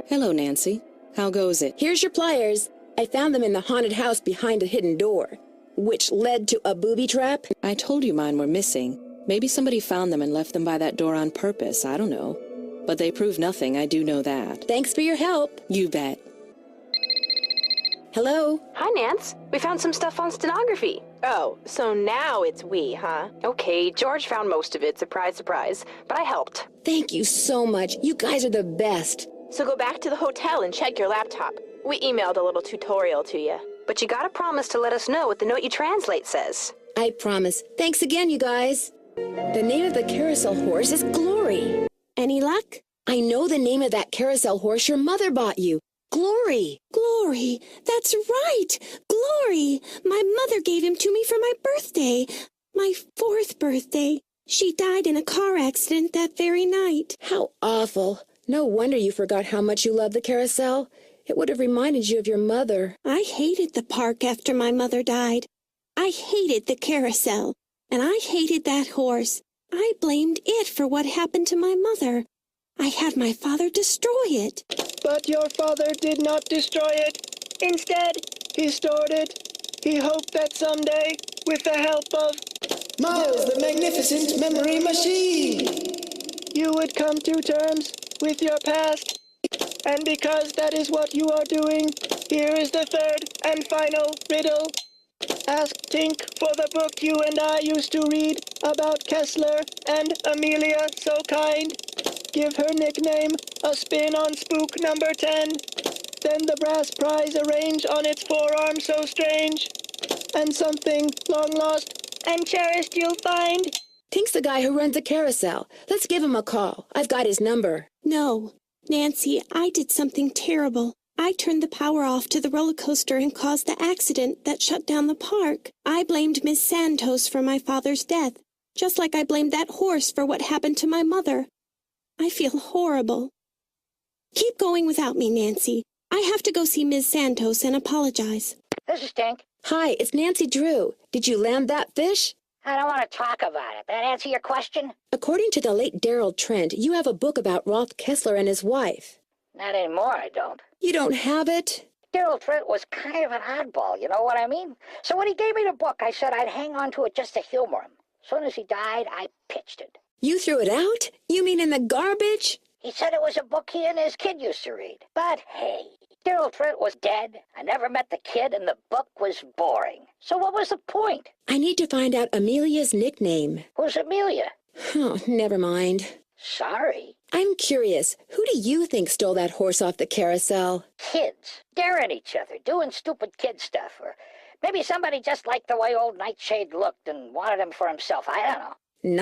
Hello, Nancy. How goes it? Here's your pliers. I found them in the haunted house behind a hidden door, which led to a booby trap. I told you mine were missing. Maybe somebody found them and left them by that door on purpose. I don't know. But they prove nothing, I do know that. Thanks for your help. You bet. Hello? Hi, Nance. We found some stuff on stenography. Oh, so now it's we, huh? Okay, George found most of it, surprise, surprise, but I helped. Thank you so much. You guys are the best. So go back to the hotel and check your laptop. We emailed a little tutorial to you. But you gotta promise to let us know what the note you translate says. I promise. Thanks again, you guys. The name of the carousel horse is Glory. Any luck? I know the name of that carousel horse your mother bought you. Glory. Glory. That's right. Glory. My mother gave him to me for my birthday. My 4th birthday. She died in a car accident that very night. How awful. No wonder you forgot how much you love the carousel. It would have reminded you of your mother. I hated the park after my mother died. I hated the carousel. And I hated that horse. I blamed it for what happened to my mother. I had my father destroy it. But your father did not destroy it. Instead, he stored it. He hoped that someday, with the help of Miles, the magnificent memory machine, you would come to terms with your past. And because that is what you are doing, here is the third and final riddle. Ask Tink for the book you and I used to read about Kessler and Amelia So Kind. Give her nickname a spin on spook number 10. Then the brass prize arrange on its forearm so strange. And something long lost and cherished you'll find. Tink's the guy who runs the carousel. Let's give him a call. I've got his number. No, Nancy, I did something terrible. I turned the power off to the roller coaster and caused the accident that shut down the park. I blamed Miss Santos for my father's death, just like I blamed that horse for what happened to my mother. I feel horrible. Keep going without me, Nancy. I have to go see Miss Santos and apologize. This is Tink. Hi, it's Nancy Drew. Did you land that fish? I don't want to talk about it. That answer your question? According to the late Darrell Trent, you have a book about Rolf Kessler and his wife. Not anymore, I don't. You don't have it? Darrell Trent was kind of an oddball, you know what I mean? So when he gave me the book, I said I'd hang on to it just to humor him. As soon as he died, I pitched it. You threw it out? You mean in the garbage? He said it was a book he and his kid used to read. But hey, Darrell Trent was dead. I never met the kid, and the book was boring. So what was the point? I need to find out Amelia's nickname. Who's Amelia? Oh, never mind. Sorry. I'm curious. Who do you think stole that horse off the carousel? Kids. Daring each other, doing stupid kid stuff. Or maybe somebody just liked the way old Nightshade looked and wanted him for himself. I don't know.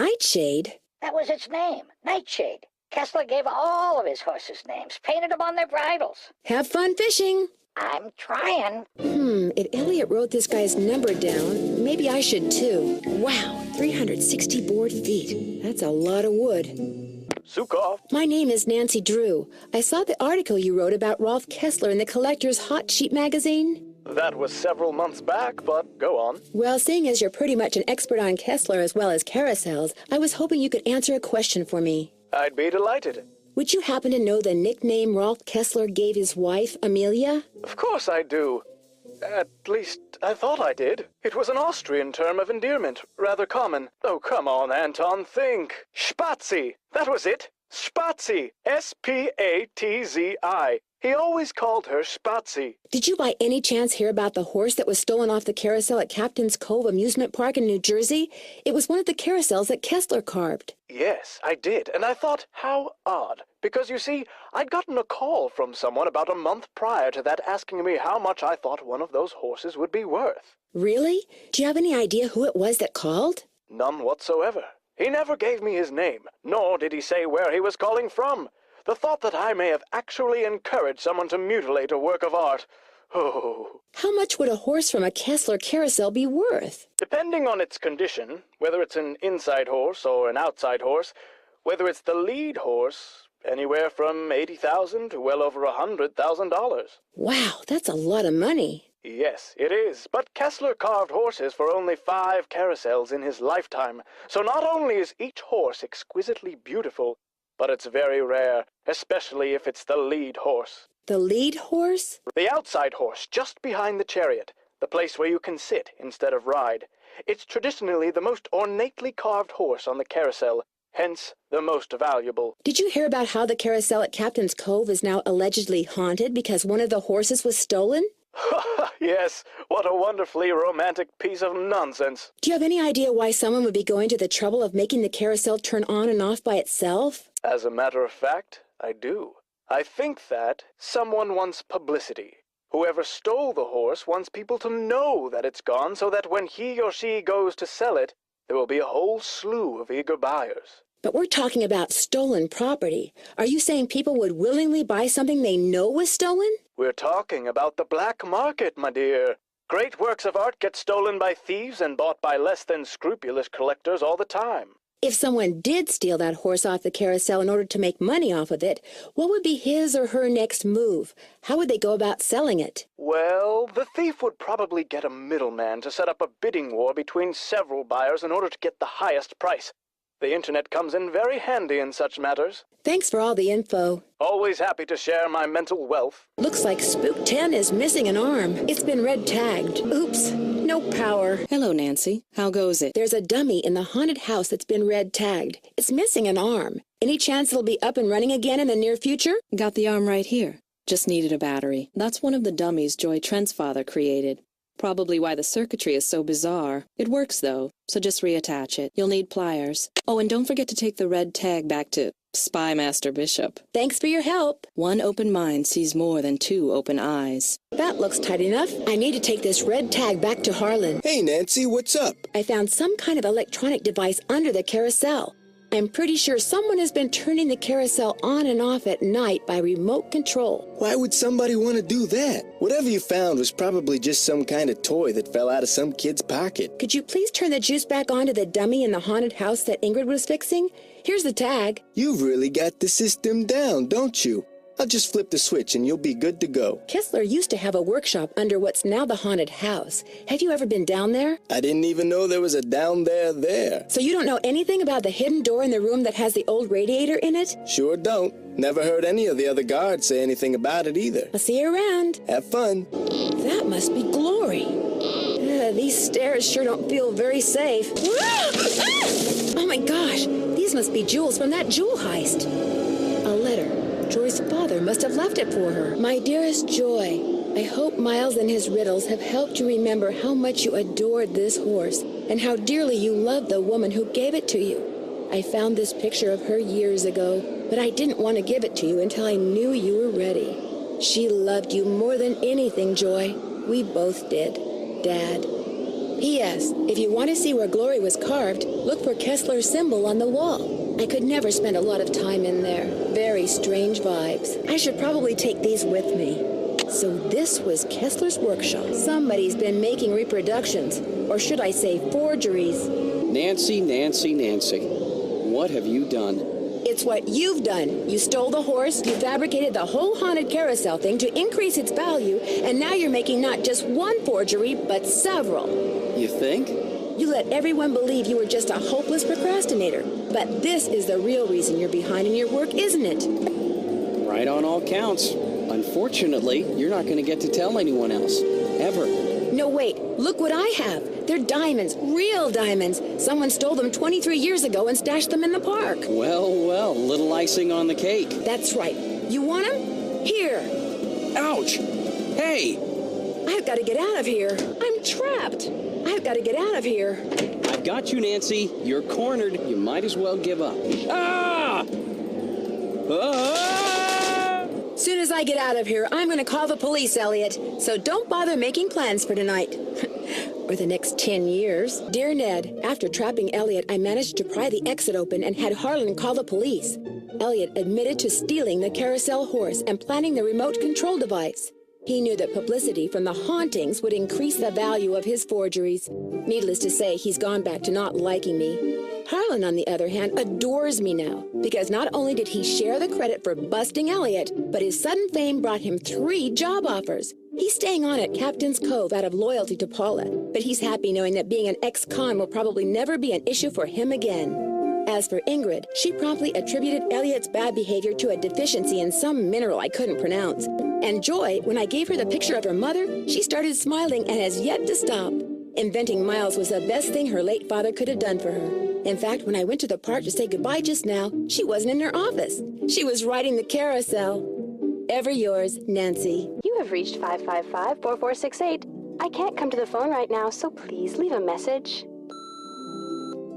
Nightshade? That was its name, Nightshade. Kessler gave all of his horses names, painted them on their bridles. Have fun fishing. I'm trying. If Elliot wrote this guy's number down, maybe I should too. Wow, 360 board feet. That's a lot of wood. Sukov. My name is Nancy Drew. I saw the article you wrote about Rolf Kessler in the Collector's Hot Sheet magazine. That was several months back, but go on. Well, seeing as you're pretty much an expert on Kessler as well as carousels, I was hoping you could answer a question for me. I'd be delighted. Would you happen to know the nickname Rolf Kessler gave his wife, Amelia? Of course I do. At least, I thought I did. It was an Austrian term of endearment, rather common. Oh, come on, Anton, think. Spazi. That was it. Spazi. S-P-A-T-Z-I. He always called her Spazi. Did you by any chance hear about the horse that was stolen off the carousel at Captain's Cove Amusement Park in New Jersey? It was one of the carousels that Kessler carved. Yes, I did, and I thought, how odd. Because, you see, I'd gotten a call from someone about a month prior to that asking me how much I thought one of those horses would be worth. Really? Do you have any idea who it was that called? None whatsoever. He never gave me his name, nor did he say where he was calling from. The thought that I may have actually encouraged someone to mutilate a work of art. Oh. How much would a horse from a Kessler carousel be worth? Depending on its condition, whether it's an inside horse or an outside horse, whether it's the lead horse, anywhere from $80,000 to well over $100,000. Wow, that's a lot of money. Yes, it is. But Kessler carved horses for only 5 carousels in his lifetime. So not only is each horse exquisitely beautiful, but it's very rare, especially if it's the lead horse. The lead horse? The outside horse, just behind the chariot, the place where you can sit instead of ride. It's traditionally the most ornately carved horse on the carousel, hence the most valuable. Did you hear about how the carousel at Captain's Cove is now allegedly haunted because one of the horses was stolen? Yes, what a wonderfully romantic piece of nonsense. Do you have any idea why someone would be going to the trouble of making the carousel turn on and off by itself? As a matter of fact, I do. I think that someone wants publicity. Whoever stole the horse wants people to know that it's gone so that when he or she goes to sell it, there will be a whole slew of eager buyers. But we're talking about stolen property. Are you saying people would willingly buy something they know was stolen? We're talking about the black market, my dear. Great works of art get stolen by thieves and bought by less than scrupulous collectors all the time. If someone did steal that horse off the carousel in order to make money off of it, what would be his or her next move? How would they go about selling it? Well, the thief would probably get a middleman to set up a bidding war between several buyers in order to get the highest price. The internet comes in very handy in such matters. Thanks for all the info. Always happy to share my mental wealth. Looks like Spook 10 is missing an arm. It's been red tagged. Oops, no power. Hello, Nancy. How goes it? There's a dummy in the haunted house that's been red tagged. It's missing an arm. Any chance it'll be up and running again in the near future? Got the arm right here. Just needed a battery. That's one of the dummies Joy Trent's father created. Probably why the circuitry is so bizarre. It works, though, so just reattach it. You'll need pliers. Oh, and don't forget to take the red tag back to Spy Master Bishop. Thanks for your help. One open mind sees more than two open eyes. That looks tight enough. I need to take this red tag back to Harlan. Hey, Nancy, what's up? I found some kind of electronic device under the carousel. I'm pretty sure someone has been turning the carousel on and off at night by remote control. Why would somebody want to do that? Whatever you found was probably just some kind of toy that fell out of some kid's pocket. Could you please turn the juice back on to the dummy in the haunted house that Ingrid was fixing? Here's the tag. You've really got the system down, don't you? I'll just flip the switch and you'll be good to go. Kessler used to have a workshop under what's now the haunted house. Have you ever been down there? I didn't even know there was a down there. So you don't know anything about the hidden door in the room that has the old radiator in it? Sure don't. Never heard any of the other guards say anything about it either. I'll see you around. Have fun. That must be glory. These stairs sure don't feel very safe. Oh my gosh, these must be jewels from that jewel heist. A letter. Joy's father must have left it for her. My dearest Joy, I hope Miles and his riddles have helped you remember how much you adored this horse and how dearly you loved the woman who gave it to you. I found this picture of her years ago, but I didn't want to give it to you until I knew you were ready. She loved you more than anything, Joy. We both did. Dad. P.S. If you want to see where Glory was carved, look for Kessler's symbol on the wall. I could never spend a lot of time in there. Very strange vibes. I should probably take these with me. So this was Kessler's workshop. Somebody's been making reproductions, or should I say forgeries. Nancy. What have you done? It's what you've done. You stole the horse, you fabricated the whole haunted carousel thing to increase its value, and now you're making not just one forgery, but several. You think? You let everyone believe you were just a hopeless procrastinator. But this is the real reason you're behind in your work, isn't it? Right on all counts. Unfortunately, you're not going to get to tell anyone else. Ever. No, wait. Look what I have. They're diamonds. Real diamonds. Someone stole them 23 years ago and stashed them in the park. Well, little icing on the cake. That's right. You want them? Here. Ouch! Hey! I've got to get out of here. I'm trapped. I've got to get out of here. I've got you, Nancy. You're cornered. You might as well give up. Ah! Ah! Soon as I get out of here, I'm going to call the police, Elliot. So don't bother making plans for tonight. Or the next 10 years. Dear Ned, after trapping Elliot, I managed to pry the exit open and had Harlan call the police. Elliot admitted to stealing the carousel horse and planning the remote control device. He knew that publicity from the hauntings would increase the value of his forgeries. Needless to say, he's gone back to not liking me. Harlan, on the other hand, adores me now, because not only did he share the credit for busting Elliot, but his sudden fame brought him 3 job offers. He's staying on at Captain's Cove out of loyalty to Paula, but he's happy knowing that being an ex-con will probably never be an issue for him again. As for Ingrid, she promptly attributed Elliot's bad behavior to a deficiency in some mineral I couldn't pronounce. And Joy, when I gave her the picture of her mother, she started smiling and has yet to stop. Inventing Miles was the best thing her late father could have done for her. In fact, when I went to the park to say goodbye just now, she wasn't in her office. She was riding the carousel. Ever yours, Nancy. You have reached 555-4468. I can't come to the phone right now, so please leave a message.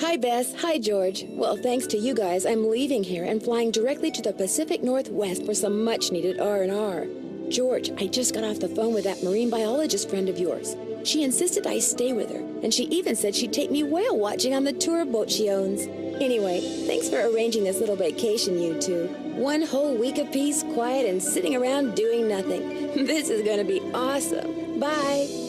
Hi, Bess. Hi, George. Well, thanks to you guys, I'm leaving here and flying directly to the Pacific Northwest for some much-needed R&R. George, I just got off the phone with that marine biologist friend of yours. She insisted I stay with her, and she even said she'd take me whale watching on the tour boat she owns. Anyway, thanks for arranging this little vacation, you two. 1 whole week of peace, quiet, and sitting around doing nothing. This is going to be awesome. Bye.